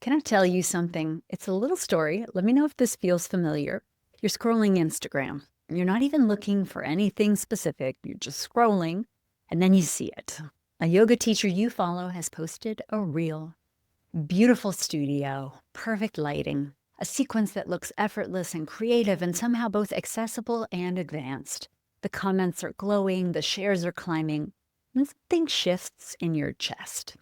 Can I tell you something? It's a little story. Let me know if this feels familiar. You're scrolling Instagram. You're not even looking for anything specific. You're just scrolling, and then you see it. A yoga teacher you follow has posted a reel. Beautiful studio, perfect lighting, a sequence that looks effortless and creative and somehow both accessible and advanced. The comments are glowing, the shares are climbing, and something shifts in your chest.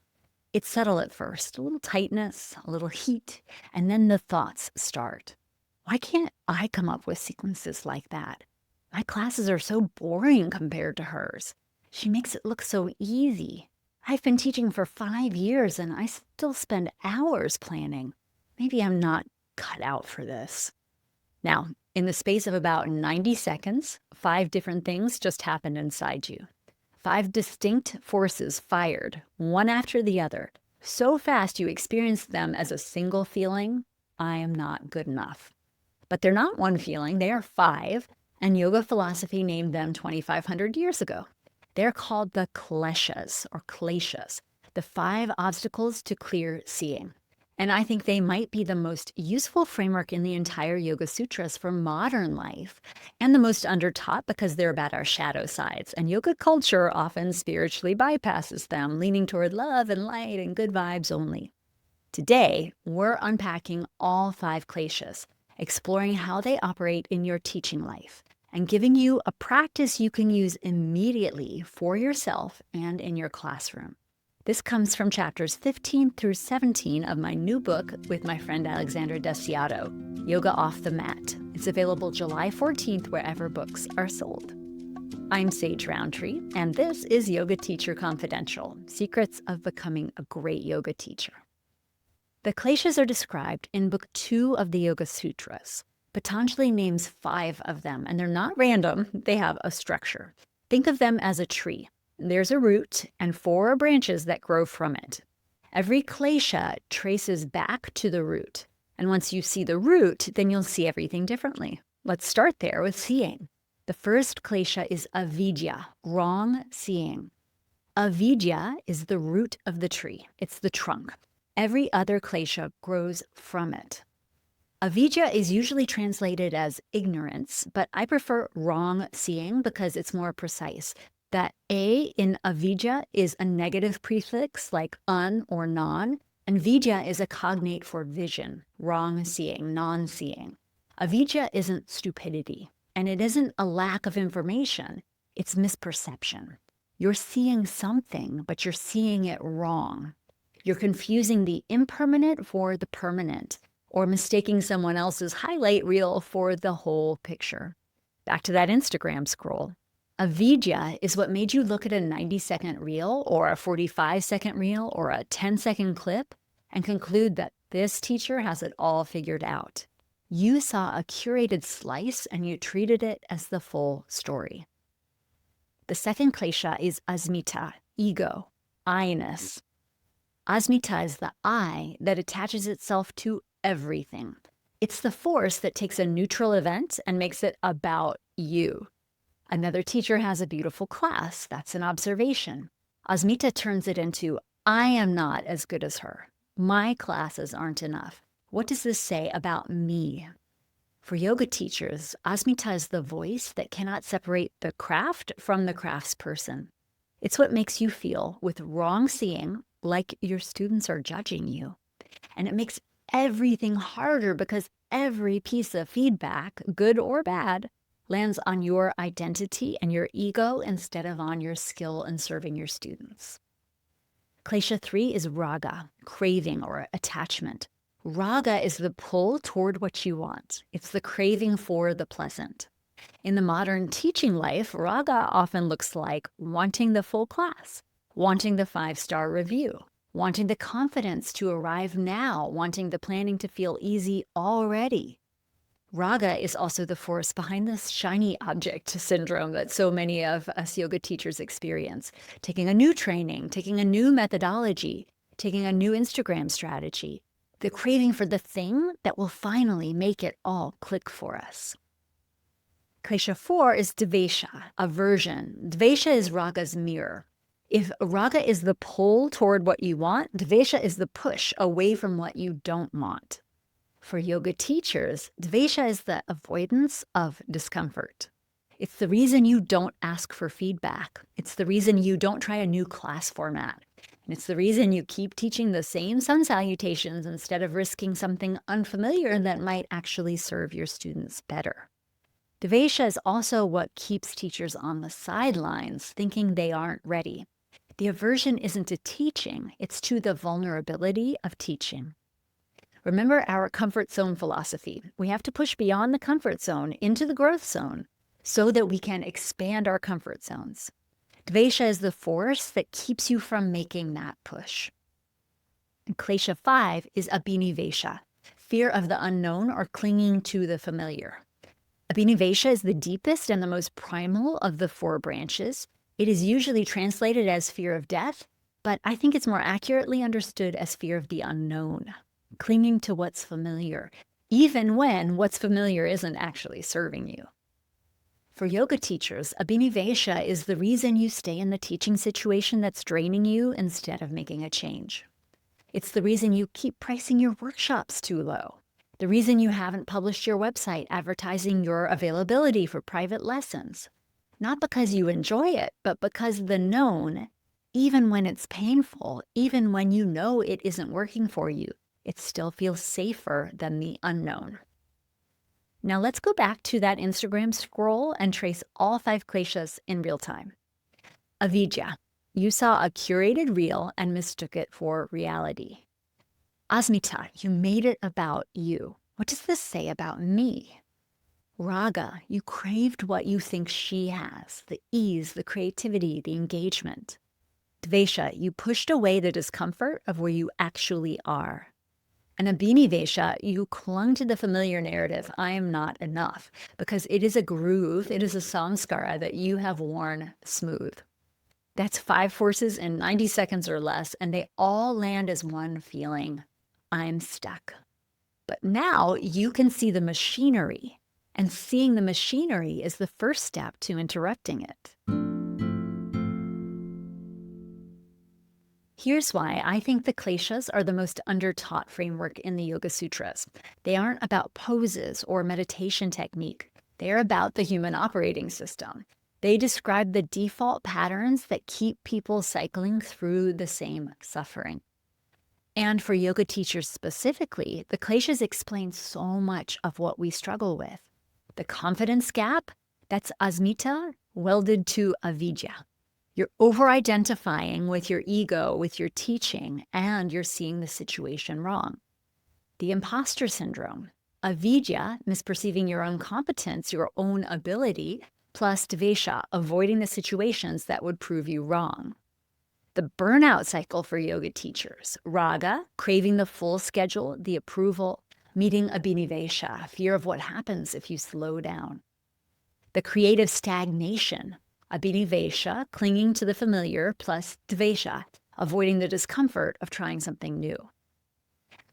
It's subtle at first, a little tightness, a little heat, and then the thoughts start. Why can't I come up with sequences like that? My classes are so boring compared to hers. She makes it look so easy. I've been teaching for 5 years and I still spend hours planning. Maybe I'm not cut out for this. Now, in the space of about 90 seconds, 5 different things just happened inside you. 5 distinct forces fired, one after the other, so fast you experienced them as a single feeling, I am not good enough. But they're not one feeling, they are 5, and yoga philosophy named them 2,500 years ago. They're called the kleshas, or kleshas, the 5 obstacles to clear seeing. And I think they might be the most useful framework in the entire Yoga Sutras for modern life, and the most undertaught because they're about our shadow sides. And yoga culture often spiritually bypasses them, leaning toward love and light and good vibes only. Today, we're unpacking all 5 kleshas, exploring how they operate in your teaching life, and giving you a practice you can use immediately for yourself and in your classroom. This comes from chapters 15 through 17 of my new book with my friend Alexandra Desiato, Yoga Off the Mat. It's available July 14th wherever books are sold. I'm Sage Rountree, and this is Yoga Teacher Confidential, Secrets of Becoming a Great Yoga Teacher. The kleshas are described in Book 2 of the Yoga Sutras. Patanjali names 5 of them, and they're not random, they have a structure. Think of them as a tree. There's a root and 4 branches that grow from it. Every klesha traces back to the root. And once you see the root, then you'll see everything differently. Let's start there with seeing. The first klesha is avidya, wrong seeing. Avidya is the root of the tree. It's the trunk. Every other klesha grows from it. Avidya is usually translated as ignorance, but I prefer wrong seeing because it's more precise. That A in avidya is a negative prefix like un or non, and vidya is a cognate for vision, wrong seeing, non-seeing. Avidya isn't stupidity, and it isn't a lack of information, it's misperception. You're seeing something, but you're seeing it wrong. You're confusing the impermanent for the permanent, or mistaking someone else's highlight reel for the whole picture. Back to that Instagram scroll. Avidya is what made you look at a 90-second reel or a 45-second reel or a 10-second clip and conclude that this teacher has it all figured out. You saw a curated slice and you treated it as the full story. The second klesha is Asmita, ego, I-ness. Asmita is the I that attaches itself to everything. It's the force that takes a neutral event and makes it about you. Another teacher has a beautiful class. That's an observation. Asmita turns it into, I am not as good as her. My classes aren't enough. What does this say about me? For yoga teachers, Asmita is the voice that cannot separate the craft from the craftsperson. It's what makes you feel, with wrong seeing, like your students are judging you. And it makes everything harder because every piece of feedback, good or bad, lands on your identity and your ego instead of on your skill in serving your students. Klesha 3 is raga, craving or attachment. Raga is the pull toward what you want. It's the craving for the pleasant. In the modern teaching life, raga often looks like wanting the full class, wanting the 5-star review, wanting the confidence to arrive now, wanting the planning to feel easy already. Raga is also the force behind this shiny object syndrome that so many of us yoga teachers experience. Taking a new training, taking a new methodology, taking a new Instagram strategy. The craving for the thing that will finally make it all click for us. Klesha 4 is Dvesha, aversion. Dvesha is Raga's mirror. If Raga is the pull toward what you want, Dvesha is the push away from what you don't want. For yoga teachers, Dvesha is the avoidance of discomfort. It's the reason you don't ask for feedback. It's the reason you don't try a new class format. And it's the reason you keep teaching the same sun salutations instead of risking something unfamiliar that might actually serve your students better. Dvesha is also what keeps teachers on the sidelines, thinking they aren't ready. The aversion isn't to teaching, it's to the vulnerability of teaching. Remember our comfort zone philosophy. We have to push beyond the comfort zone into the growth zone so that we can expand our comfort zones. Dvesha is the force that keeps you from making that push. And Klesha 5 is Abhinivesha, fear of the unknown or clinging to the familiar. Abhinivesha is the deepest and the most primal of the 4 branches. It is usually translated as fear of death, but I think it's more accurately understood as fear of the unknown, clinging to what's familiar, even when what's familiar isn't actually serving you. For yoga teachers, Abhinivesha is the reason you stay in the teaching situation that's draining you instead of making a change. It's the reason you keep pricing your workshops too low. The reason you haven't published your website advertising your availability for private lessons. Not because you enjoy it, but because the known, even when it's painful, even when you know it isn't working for you, it still feels safer than the unknown. Now let's go back to that Instagram scroll and trace all 5 kleshas in real time. Avidya, you saw a curated reel and mistook it for reality. Asmita, you made it about you. What does this say about me? Raga, you craved what you think she has, the ease, the creativity, the engagement. Dvesha, you pushed away the discomfort of where you actually are. And Abhinivesha, you clung to the familiar narrative, I am not enough, because it is a groove, it is a samskara that you have worn smooth. That's 5 forces in 90 seconds or less, and they all land as one feeling, I'm stuck. But now you can see the machinery, and seeing the machinery is the first step to interrupting it. Here's why I think the kleshas are the most undertaught framework in the Yoga Sutras. They aren't about poses or meditation technique. They're about the human operating system. They describe the default patterns that keep people cycling through the same suffering. And for yoga teachers specifically, the kleshas explain so much of what we struggle with. The confidence gap, that's Asmita welded to Avidya. You're over-identifying with your ego, with your teaching, and you're seeing the situation wrong. The imposter syndrome, Avidya, misperceiving your own competence, your own ability, plus Dvesha, avoiding the situations that would prove you wrong. The burnout cycle for yoga teachers, Raga, craving the full schedule, the approval, meeting Abhinivesha, fear of what happens if you slow down. The creative stagnation, Abhinivesha, clinging to the familiar, plus Dvesha, avoiding the discomfort of trying something new.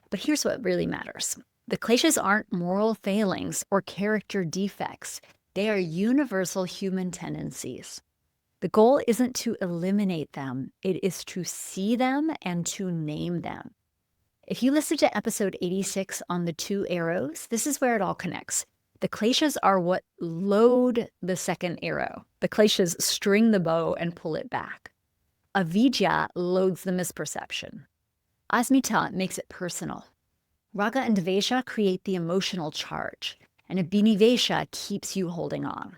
But here's what really matters. The kleshas aren't moral failings or character defects. They are universal human tendencies. The goal isn't to eliminate them. It is to see them and to name them. If you listen to episode 86 on the 2 arrows, this is where it all connects. The kleshas are what load the second arrow. The kleshas string the bow and pull it back. Avidya loads the misperception. Asmita makes it personal. Raga and Dvesha create the emotional charge, and Abhinivesha keeps you holding on.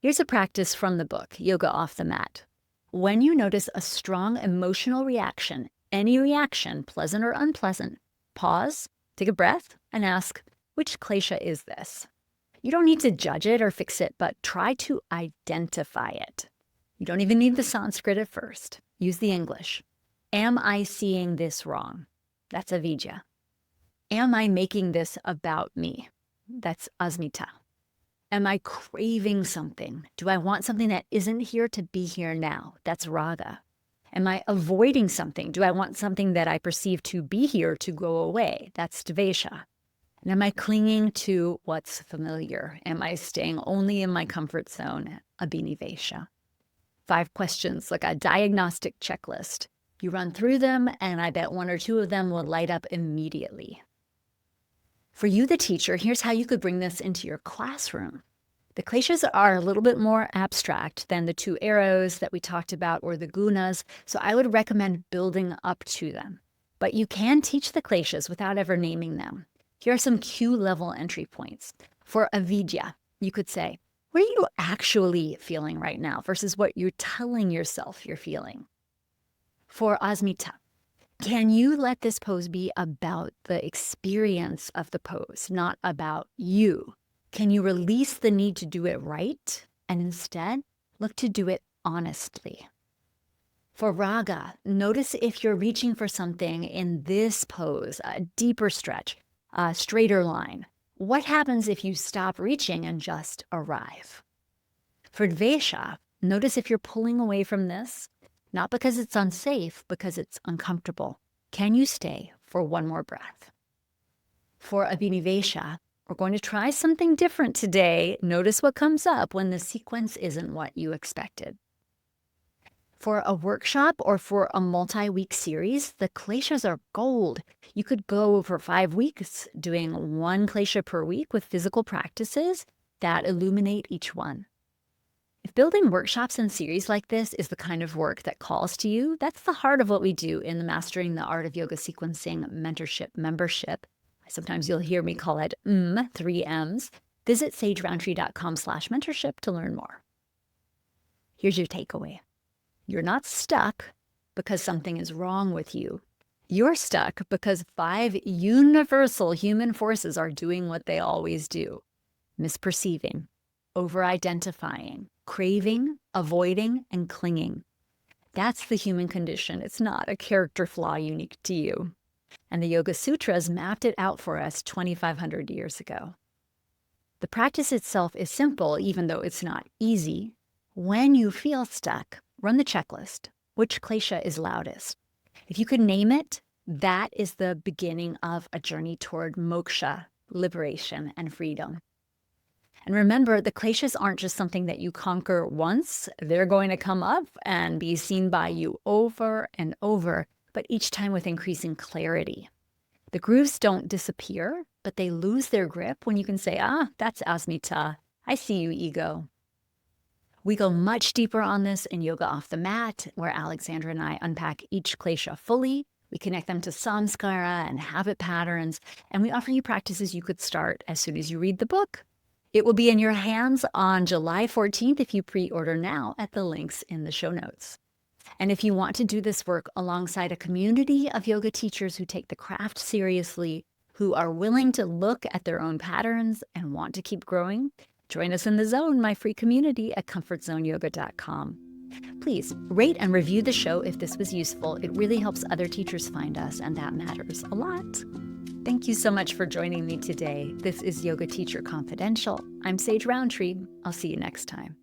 Here's a practice from the book, Yoga Off the Mat. When you notice a strong emotional reaction, any reaction, pleasant or unpleasant, pause, take a breath, and ask, which klesha is this? You don't need to judge it or fix it, but try to identify it. You don't even need the Sanskrit at first. Use the English. Am I seeing this wrong? That's Avidya. Am I making this about me? That's Asmita. Am I craving something? Do I want something that isn't here to be here now? That's Raga. Am I avoiding something? Do I want something that I perceive to be here to go away? That's Dvesha. And am I clinging to what's familiar? Am I staying only in my comfort zone? Abhinivesha. 5 questions, like a diagnostic checklist. You run through them, and I bet 1 or 2 of them will light up immediately. For you, the teacher, here's how you could bring this into your classroom. The kleshas are a little bit more abstract than the 2 arrows that we talked about or the gunas, so I would recommend building up to them. But you can teach the kleshas without ever naming them. Here are some Q-level entry points. For Avidya, you could say, what are you actually feeling right now versus what you're telling yourself you're feeling? For Asmita, can you let this pose be about the experience of the pose, not about you? Can you release the need to do it right and instead look to do it honestly? For Raga, notice if you're reaching for something in this pose, a deeper stretch, a straighter line. What happens if you stop reaching and just arrive? For Dvesha, notice if you're pulling away from this, not because it's unsafe, because it's uncomfortable. Can you stay for 1 more breath? For Abhinivesha, we're going to try something different today. Notice what comes up when the sequence isn't what you expected. For a workshop or for a multi-week series, the kleshas are gold. You could go for 5 weeks doing 1 klesha per week with physical practices that illuminate each one. If building workshops and series like this is the kind of work that calls to you, that's the heart of what we do in the Mastering the Art of Yoga Sequencing Mentorship membership. Sometimes you'll hear me call it 3 M's. Visit sagerountree.com/mentorship to learn more. Here's your takeaway. You're not stuck because something is wrong with you. You're stuck because 5 universal human forces are doing what they always do: misperceiving, over-identifying, craving, avoiding, and clinging. That's the human condition. It's not a character flaw unique to you. And the Yoga Sutras mapped it out for us 2,500 years ago. The practice itself is simple, even though it's not easy. When you feel stuck, run the checklist. Which klesha is loudest? If you could name it, that is the beginning of a journey toward moksha, liberation, and freedom. And remember, the kleshas aren't just something that you conquer once. They're going to come up and be seen by you over and over, but each time with increasing clarity. The grooves don't disappear, but they lose their grip when you can say, that's Asmita. I see you, ego. We go much deeper on this in Yoga Off the Mat, where Alexandra and I unpack each klesha fully. We connect them to samskara and habit patterns, and we offer you practices you could start as soon as you read the book. It will be in your hands on July 14th if you pre-order now at the links in the show notes. And if you want to do this work alongside a community of yoga teachers who take the craft seriously, who are willing to look at their own patterns and want to keep growing, join us in the Zone, my free community at comfortzoneyoga.com. Please rate and review the show if this was useful. It really helps other teachers find us, and that matters a lot. Thank you so much for joining me today. This is Yoga Teacher Confidential. I'm Sage Rountree. I'll see you next time.